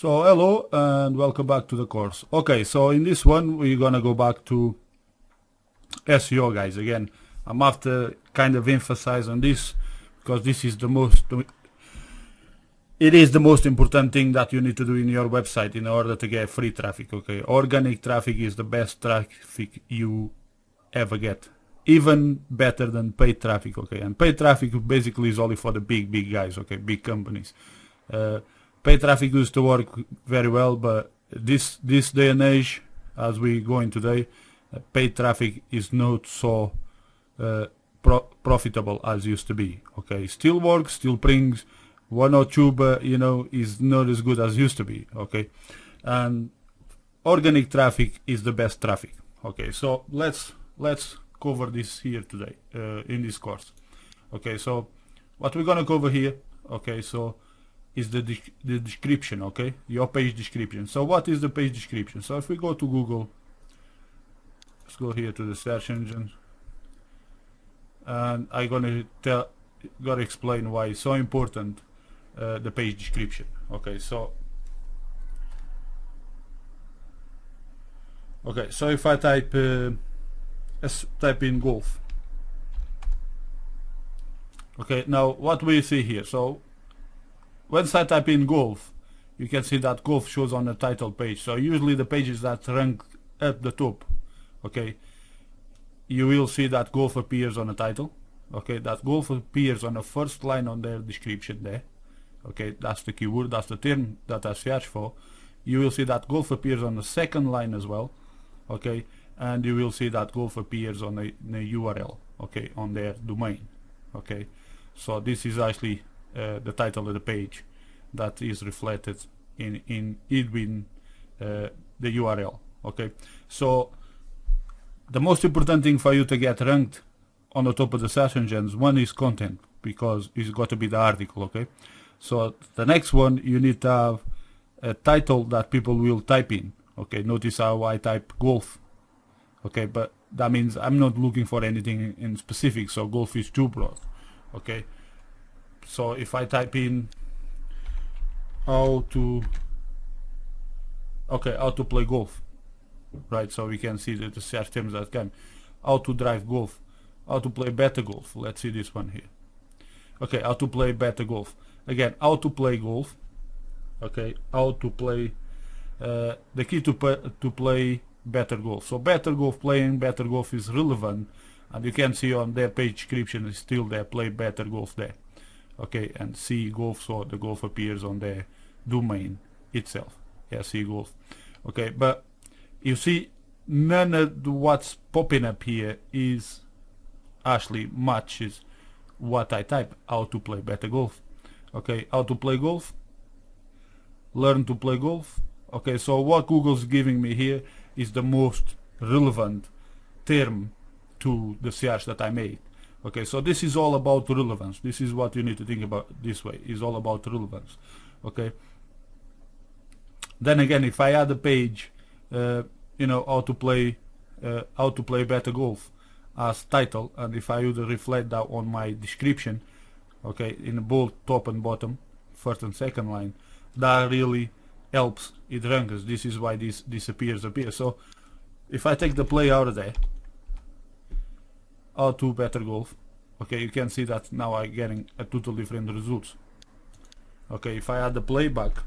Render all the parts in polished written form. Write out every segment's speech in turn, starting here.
So hello and welcome back to the course. Okay, so in this one we're gonna go back to SEO, guys. Again, I'm after kind of emphasize on this because this is the most important thing that you need to do in your website in order to get free traffic. Okay, organic traffic is the best traffic you ever get, even better than paid traffic. Okay, and paid traffic basically is only for the big guys. Okay, big companies. Paid traffic used to work very well, but this day and age, as we go in today, paid traffic is not so profitable as used to be. Okay, still works, still brings one or two, but is not as good as used to be. Okay, and organic traffic is the best traffic. Okay, so let's cover this here today in this course. Okay, so what we're gonna cover here, okay, so is the description. Okay, your page description. So what is the page description? So if we go to Google, let's go here to the search engine, and I'm gonna explain why it's so important, the page description. Okay, so if I type in golf. Okay, now what we see here, so once I type in golf, you can see that golf shows on the title page. So usually the pages that rank at the top, okay, you will see that golf appears on the title. Okay, that golf appears on the first line on their description there. Okay, that's the keyword, that's the term that I search for. You will see that golf appears on the second line as well. Okay, and you will see that golf appears on the URL, okay, on their domain. Okay, so this is actually the title of the page that is reflected in the URL. Okay, so the most important thing for you to get ranked on the top of the search engines, one is content, because it's got to be the article. Okay, so the next one, you need to have a title that people will type in. Okay, notice how I type golf. Okay, but that means I'm not looking for anything in specific, so golf is too broad. Okay, so if I type in how to play golf, right, so we can see that the search terms that come, how to drive golf, how to play better golf. Let's see this one here. Okay, how to play better golf. Again, how to play golf. Okay, how to play, the key to play better golf. So playing better golf is relevant, and you can see on their page description is still there, play better golf there. Okay, and see golf, so the golf appears on their domain itself. Yeah, see golf. Okay, but you see none of what's popping up here is actually matches what I type, how to play better golf. Okay, how to play golf, learn to play golf. Okay, so what Google's giving me here is the most relevant term to the search that I made. Okay, so this is all about relevance. This is what you need to think about this way. It's all about relevance. Okay. Then again, if I add a page, how to play better golf as title, and if I would reflect that on my description, okay, in the bold top and bottom, first and second line, that really helps it ranks. This is why this appears. So if I take the play out of there, how to better golf, okay, you can see that now I'm getting a totally different results. Okay, if I add the playback,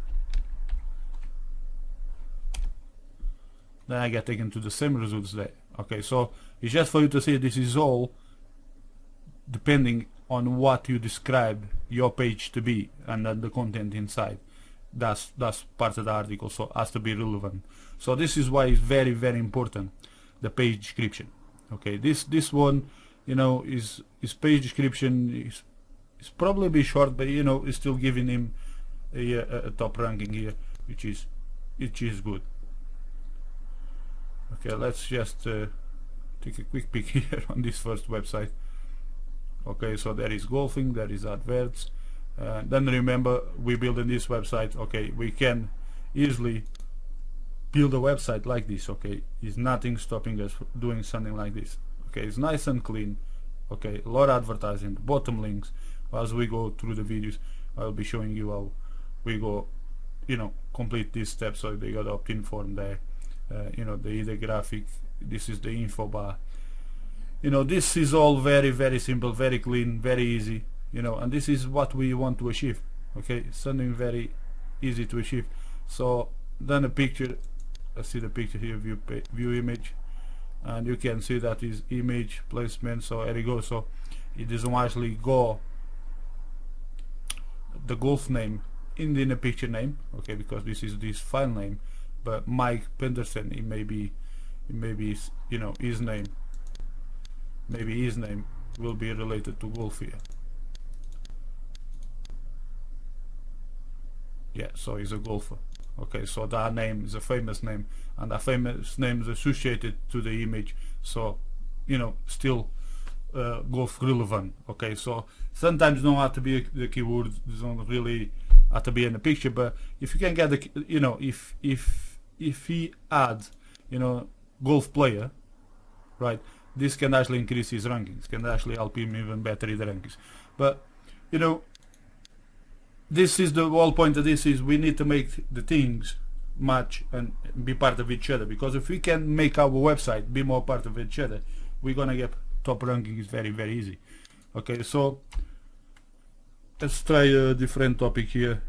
then I get taken to the same results there. Okay, so it's just for you to see this is all depending on what you describe your page to be and the content inside. That's part of the article, so it has to be relevant. So this is why it's very, very important, the page description. Okay, this one, is page description is probably be short, but it's still giving him a top ranking here, which is good. Okay, let's just take a quick peek here on this first website. Okay, so there is golfing, there is adverts. Then remember, we build in this website. Okay, we can easily build a website like this. Okay, is nothing stopping us from doing something like this. Okay, it's nice and clean. Okay, a lot of advertising, bottom links. As we go through the videos, I'll be showing you how we go complete this step. So they got opt-in form there, the ID graphic. This is the info bar. This is all very, very simple, very clean, very easy, and this is what we want to achieve. Okay, something very easy to achieve. So then a picture, let's see the picture here, view image, and you can see that is image placement. So there you go. So it doesn't actually go the golf name in the picture name, okay, because this is this file name, but Mike Penderson, it may be his name. Maybe his name will be related to golf here. Yeah, so he's a golfer. Okay, so that name is a famous name, and that famous name is associated to the image, so still golf relevant. Okay, so sometimes don't have to be the keyword, don't really have to be in the picture, but if you can get the if he adds golf player, right, this can actually increase his rankings, can actually help him even better in the rankings. But this is the whole point of this, is we need to make the things match and be part of each other, because if we can make our website be more part of each other, we're gonna get top rankings very, very easy. Okay, so let's try a different topic here.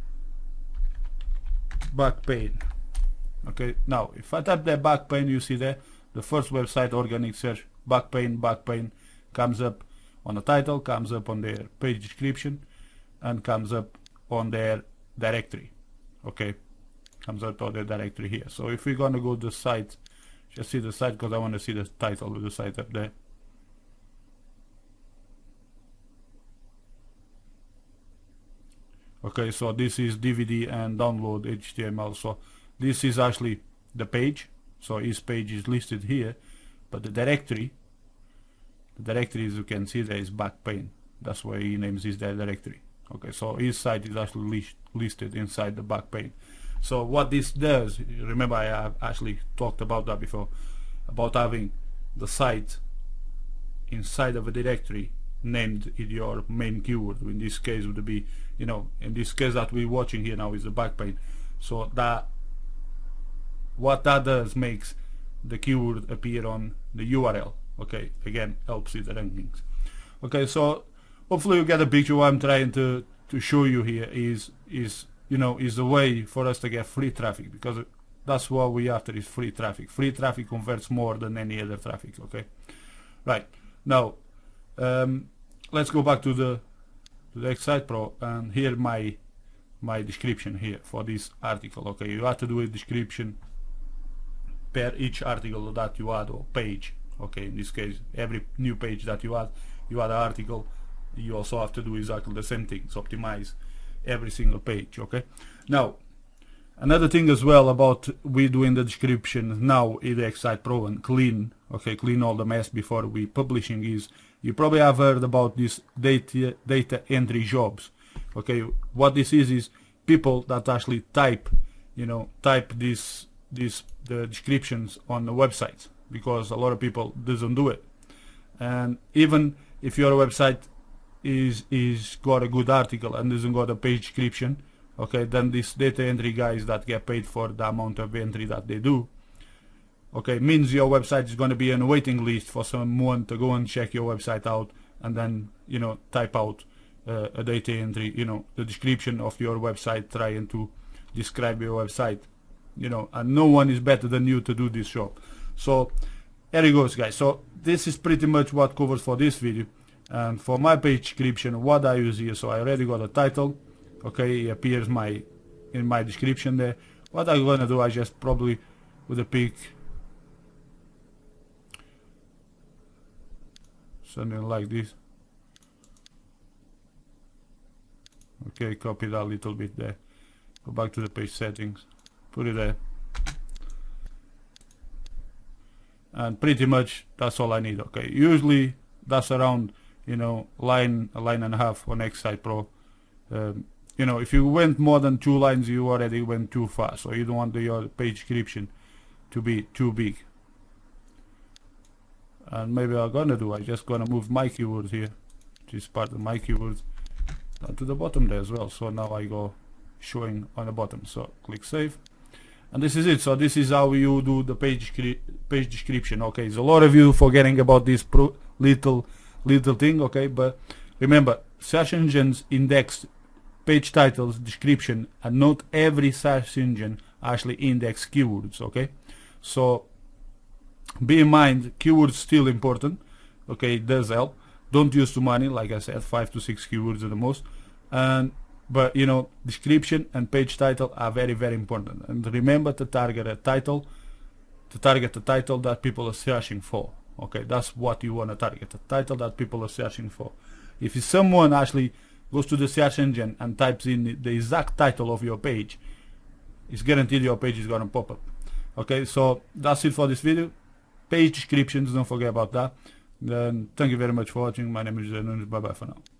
Back pain. Okay, now if I type that back pain, you see there the first website organic search, back pain comes up on the title, comes up on their page description, and comes up on their directory. Okay, comes up on their directory here. So if we're gonna go to the site, just see the site, because I want to see the title of the site up there. Okay, so this is DVD and download HTML. So this is actually the page. So his page is listed here, but the directory, as you can see there, is back pain. That's why he names his directory. Okay, so his site is actually listed inside the back pain. So what this does, remember I have actually talked about that before, about having the site inside of a directory named in your main keyword. In this case would be, in this case that we're watching here now is the back pain. So that, what that does, makes the keyword appear on the URL. Okay, again, helps with the rankings. Okay, so hopefully you get a picture. What I'm trying to show you here is the way for us to get free traffic, because that's what we after, is free traffic. Free traffic converts more than any other traffic. Okay, right now let's go back to the Excite Pro, and here my description here for this article. Okay, you have to do a description per each article that you add, or page. Okay, in this case, every new page that you add an article, you also have to do exactly the same things, optimize every single page. Okay, now another thing as well about we doing the description now in the Excite Pro and clean all the mess before we publishing, is you probably have heard about this data entry jobs. Okay, what this is people that actually type the descriptions on the websites, because a lot of people doesn't do it. And even if your website is got a good article and doesn't got a page description, okay, then these data entry guys that get paid for the amount of entry that they do, okay, means your website is going to be on a waiting list for someone to go and check your website out, and then type out a data entry, the description of your website, trying to describe your website, and no one is better than you to do this job. So here it goes, guys. So this is pretty much what covers for this video. And for my page description, what I use here, so I already got a title. Okay, it appears in my description there. What I'm gonna do, I just probably with a pick something like this. Okay, copy that a little bit there. Go back to the page settings, put it there, and pretty much that's all I need. Okay, usually that's around a line and a half on Excite Pro. If you went more than 2 lines, you already went too far, so you don't want your page description to be too big. And maybe I'm just gonna move my keywords here, which is part of my keywords, down to the bottom there as well. So now I go showing on the bottom. So click save, and this is it. So this is how you do the page description. Okay, so a lot of you forgetting about this little thing. Okay, but remember, search engines index page titles, description, and not every search engine actually index keywords. Okay, so be in mind, keywords still important. Okay, it does help. Don't use too many, like I said, 5 to 6 keywords at the most. But you know, description and page title are very, very important. And remember to target a title, that people are searching for. Okay, that's what you want to target, a title that people are searching for. If someone actually goes to the search engine and types in the exact title of your page, it's guaranteed your page is going to pop up. Okay, so that's it for this video. Page descriptions, don't forget about that. Then thank you very much for watching. My name is Nunes. Bye bye for now.